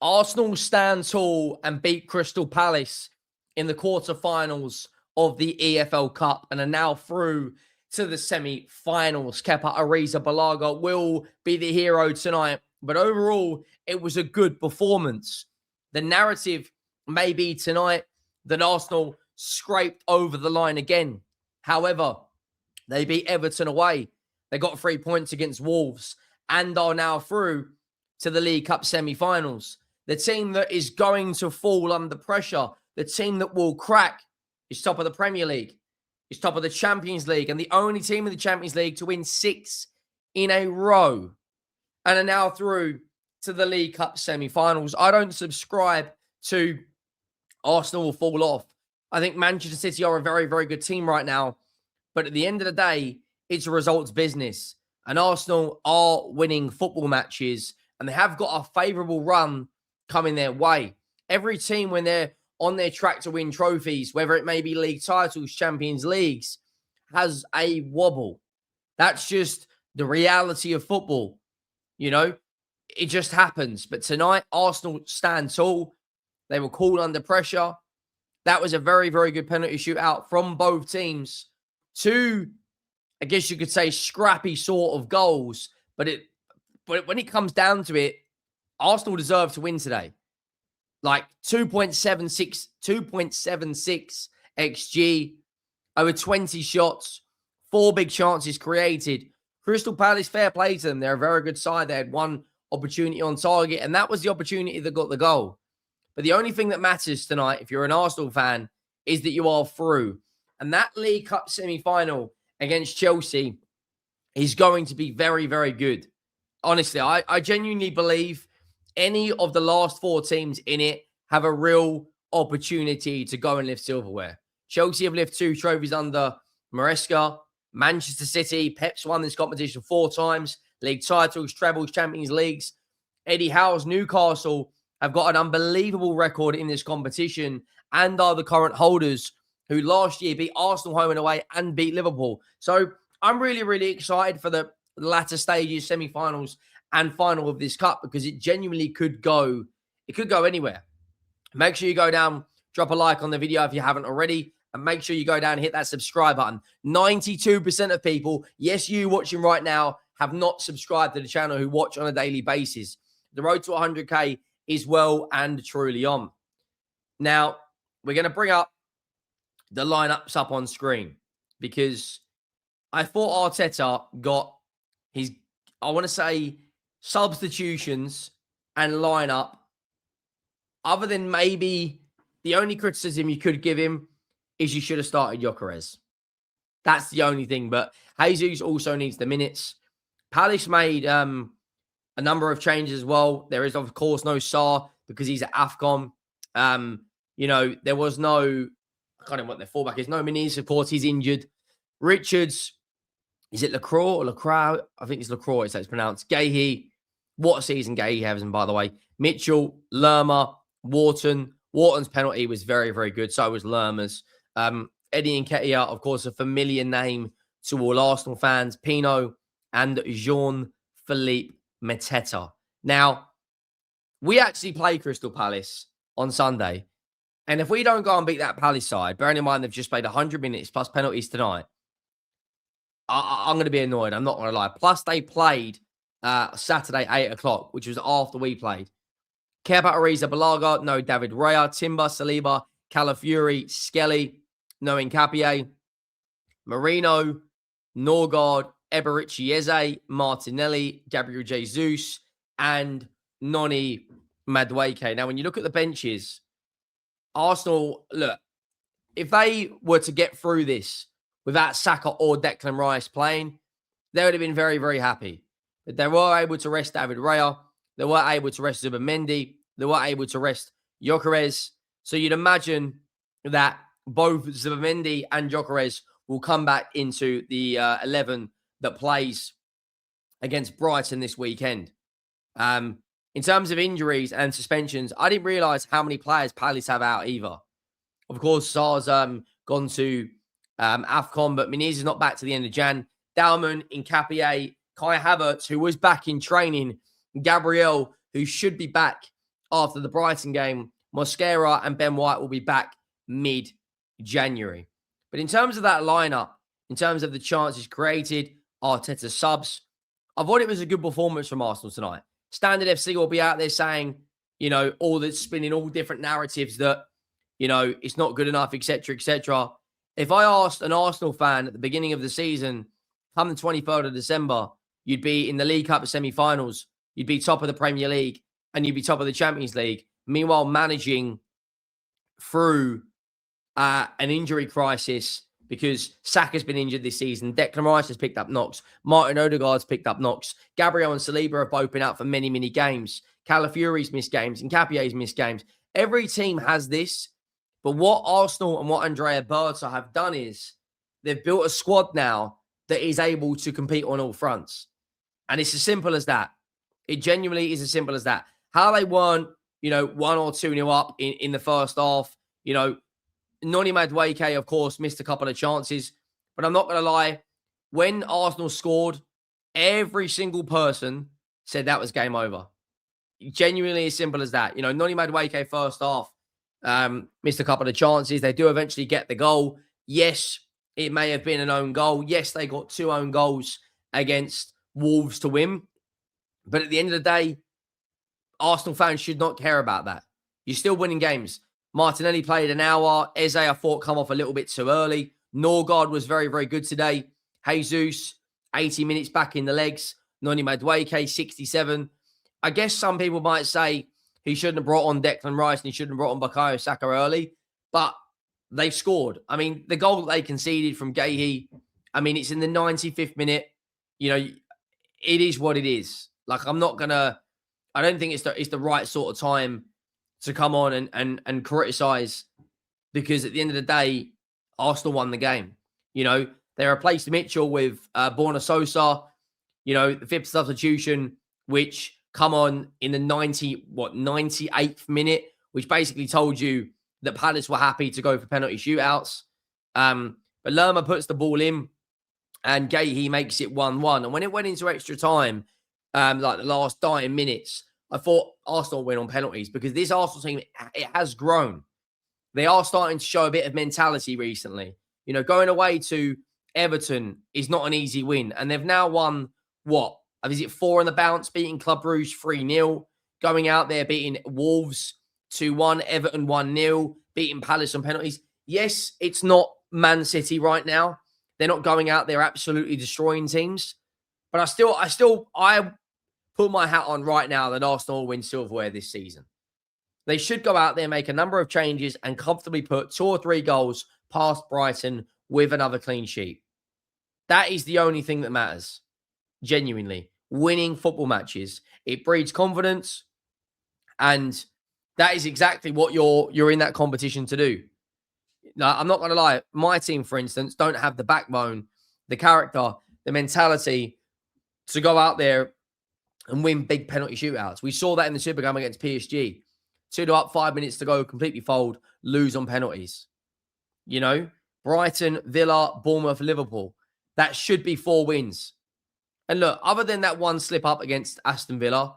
Arsenal stand tall and beat Crystal Palace in the quarterfinals of the EFL Cup and are now through to the semi-finals. Kepa Arrizabalaga will be the hero tonight, but overall, it was a good performance. The narrative may be tonight that Arsenal scraped over the line again. However, they beat Everton away. They got 3 points against Wolves and are now through to the League Cup semi-finals. The team that is going to fall under pressure, the team that will crack, is top of the Premier League, is top of the Champions League, and the only team in the Champions League to win 6 in a row, and are now through to the League Cup semi-finals. I don't subscribe to Arsenal will fall off. I think Manchester City are a very, very good team right now, but at the end of the day, it's a results business, and Arsenal are winning football matches, and they have got a favourable run coming their way. Every team, when they're on their track to win trophies, whether it may be league titles, Champions Leagues, has a wobble. That's just the reality of football. You know, it just happens. But tonight, Arsenal stand tall. They were called under pressure. That was a very, very good penalty shootout from both teams. Two, I guess you could say, scrappy sort of goals. But when it comes down to it, Arsenal deserve to win today. Like 2.76 XG, over 20 shots, 4 big chances created. Crystal Palace, fair play to them. They're a very good side. They had one opportunity on target, and that was the opportunity that got the goal. But the only thing that matters tonight, if you're an Arsenal fan, is that you are through. And that League Cup semi-final against Chelsea is going to be very, very good. Honestly, I genuinely believe any of the last 4 teams in it have a real opportunity to go and lift silverware. Chelsea have lifted 2 trophies under Maresca. Manchester City, Pep's won this competition 4 times. League titles, trebles, Champions Leagues. Eddie Howe's Newcastle have got an unbelievable record in this competition and are the current holders, who last year beat Arsenal home and away and beat Liverpool. So I'm really, really excited for the latter stages, semi-finals and final of this cup, because it genuinely could go anywhere. Make sure you go down, drop a like on the video if you haven't already, and make sure you go down and hit that subscribe button. 92% of people, yes, you watching right now, have not subscribed to the channel, who watch on a daily basis. The road to 100K is well and truly on. Now, we're going to bring up the lineups up on screen, because I thought Arteta got his, I want to say, substitutions and lineup, other than maybe the only criticism you could give him is you should have started Gyökeres. That's the only thing. But Jesus also needs the minutes. Palace made a number of changes as well. There is, of course, no Sarr because he's at AFCON. There was no, I can't remember what their fullback is. No Menez, of course, he's injured. Richards, is it Lacroix or Lacroix? I think it's Lacroix, so it's pronounced. Guehi, what a season Guehi has, and by the way. Mitchell, Lerma, Wharton. Wharton's penalty was very, very good. So was Lerma's. Eddie Nketiah, of course, a familiar name to all Arsenal fans. Pino and Jean-Philippe Mateta. Now, we actually play Crystal Palace on Sunday. And if we don't go and beat that Palace side, bearing in mind they've just played 100 minutes plus penalties tonight, I'm going to be annoyed. I'm not going to lie. Plus, they played Saturday, 8 o'clock, which was after we played. Kepa Arrizabalaga, no David Raya, Timber, Saliba, Calafiori, Skelly, no Nketiah, Marino, Norgard, Eberici Eze, Martinelli, Gabriel Jesus, and Noni Madueke. Now, when you look at the benches, Arsenal, look, if they were to get through this without Saka or Declan Rice playing, they would have been very, very happy. But they were able to rest David Raya. They were able to rest Zubimendi. They were able to rest Gyökeres. So you'd imagine that both Zubimendi and Gyökeres will come back into the 11 that plays against Brighton this weekend. In terms of injuries and suspensions, I didn't realise how many players Palace have out either. Of course, Sarr's gone to AFCON, but Menez is not back to the end of Jan. Dalman, Nketiah, Kai Havertz, who was back in training, Gabriel, who should be back after the Brighton game, Mosquera and Ben White will be back mid-January. But in terms of that lineup, in terms of the chances created, Arteta subs, I thought it was a good performance from Arsenal tonight. Standard FC will be out there saying, all that's spinning all different narratives that, it's not good enough, etc., etc. If I asked an Arsenal fan at the beginning of the season, come the 23rd of December, you'd be in the League Cup semi-finals, you'd be top of the Premier League, and you'd be top of the Champions League. Meanwhile, managing through an injury crisis because Saka's been injured this season. Declan Rice has picked up knocks. Martin Odegaard's picked up knocks. Gabriel and Saliba have both been out for many, many games. Calafiori's missed games and Capier's missed games. Every team has this. But what Arsenal and what Andrea Berta have done is they've built a squad now that is able to compete on all fronts. And it's as simple as that. It genuinely is as simple as that. How they weren't, 1 or 2-0 up in the first half, Noni Madueke, of course, missed a couple of chances. But I'm not going to lie. When Arsenal scored, every single person said that was game over. Genuinely as simple as that. Noni Madueke first half missed a couple of chances. They do eventually get the goal. Yes, it may have been an own goal. Yes, they got 2 own goals against Wolves to win. But at the end of the day, Arsenal fans should not care about that. You're still winning games. Martinelli played an hour. Eze, I thought, come off a little bit too early. Norgard was very, very good today. Jesus, 80 minutes back in the legs. Noni Madueke, 67. I guess some people might say he shouldn't have brought on Declan Rice and he shouldn't have brought on Bukayo Saka early. But they've scored. I mean, the goal that they conceded from Guehi, it's in the 95th minute. It is what it is. Like, I don't think it's the right sort of time to come on and criticize, because at the end of the day, Arsenal won the game. They replaced Mitchell with Borna Sosa, the fifth substitution, which come on in the 98th minute, which basically told you that Palace were happy to go for penalty shootouts. But Lerma puts the ball in and Guehi makes it 1-1. And when it went into extra time, like the last dying minutes, I thought Arsenal win on penalties, because this Arsenal team, it has grown. They are starting to show a bit of mentality recently. Going away to Everton is not an easy win. And they've now won, is it 4 on the bounce, beating Club Brugge 3-0, going out there, beating Wolves 2-1, Everton 1-0, beating Palace on penalties. Yes, it's not Man City right now. They're not going out there absolutely destroying teams. But I put my hat on right now that Arsenal will win silverware this season. They should go out there, make a number of changes, and comfortably put 2 or 3 goals past Brighton with another clean sheet. That is the only thing that matters. Genuinely. Winning football matches. It breeds confidence. And that is exactly what you're in that competition to do. Now, I'm not going to lie. My team, for instance, don't have the backbone, the character, the mentality to go out there and win big penalty shootouts. We saw that in the Super Game against PSG. 2-2 up, 5 minutes to go, completely fold, lose on penalties. Brighton, Villa, Bournemouth, Liverpool. That should be 4 wins. And look, other than that one slip up against Aston Villa,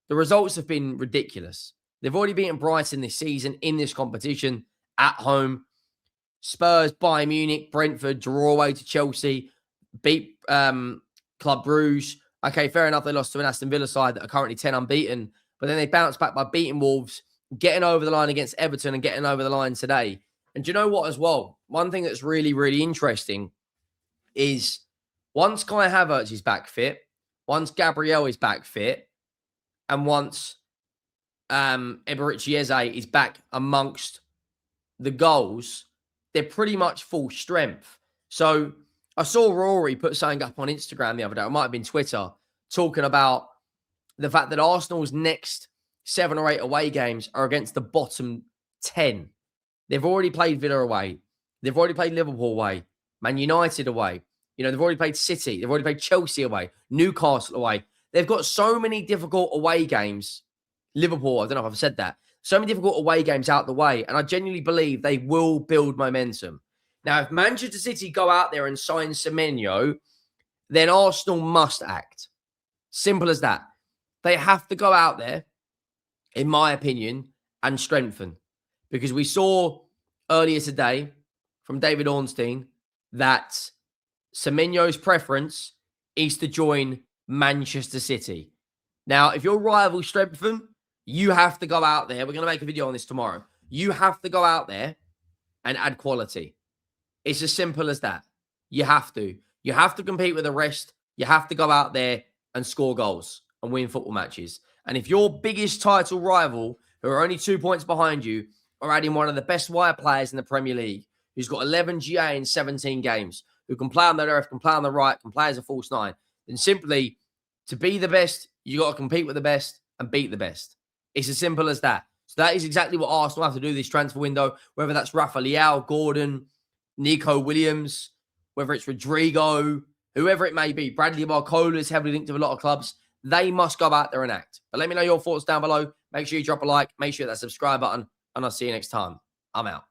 the results have been ridiculous. They've already beaten Brighton this season in this competition at home. Spurs, Bayern Munich, Brentford, draw away to Chelsea, beat Club Brugge. Okay, fair enough, they lost to an Aston Villa side that are currently 10 unbeaten. But then they bounced back by beating Wolves, getting over the line against Everton and getting over the line today. And do you know what as well? One thing that's really, really interesting is once Kai Havertz is back fit, once Gabriel is back fit, and once Eberechi Eze is back amongst the goals, they're pretty much full strength. So I saw Rory put something up on Instagram the other day, it might have been Twitter, talking about the fact that Arsenal's next 7 or 8 away games are against the bottom 10. They've already played Villa away. They've already played Liverpool away. Man United away. They've already played City. They've already played Chelsea away. Newcastle away. They've got so many difficult away games. Liverpool, I don't know if I've said that. So many difficult away games out the way. And I genuinely believe they will build momentum. Now, if Manchester City go out there and sign Semenyo, then Arsenal must act. Simple as that. They have to go out there. in my opinion, and strengthen. Because we saw earlier today from David Ornstein that Semenyo's preference is to join Manchester City. Now, if your rival strengthen, you have to go out there. We're going to make a video on this tomorrow. You have to go out there and add quality. It's as simple as that. You have to. You have to compete with the rest. You have to go out there and score goals and win football matches. And if your biggest title rival, who are only 2 points behind you, are adding one of the best wide players in the Premier League, who's got 11 GA in 17 games, who can play on the left, can play on the right, can play as a false nine, then simply to be the best, you got to compete with the best and beat the best. It's as simple as that. So that is exactly what Arsenal have to do this transfer window, whether that's Rafa Leao, Gordon, Nico Williams, whether it's Rodrigo, whoever it may be. Bradley Barcola is heavily linked to a lot of clubs. They must go out there and act. But let me know your thoughts down below. Make sure you drop a like. Make sure that subscribe button. And I'll see you next time. I'm out.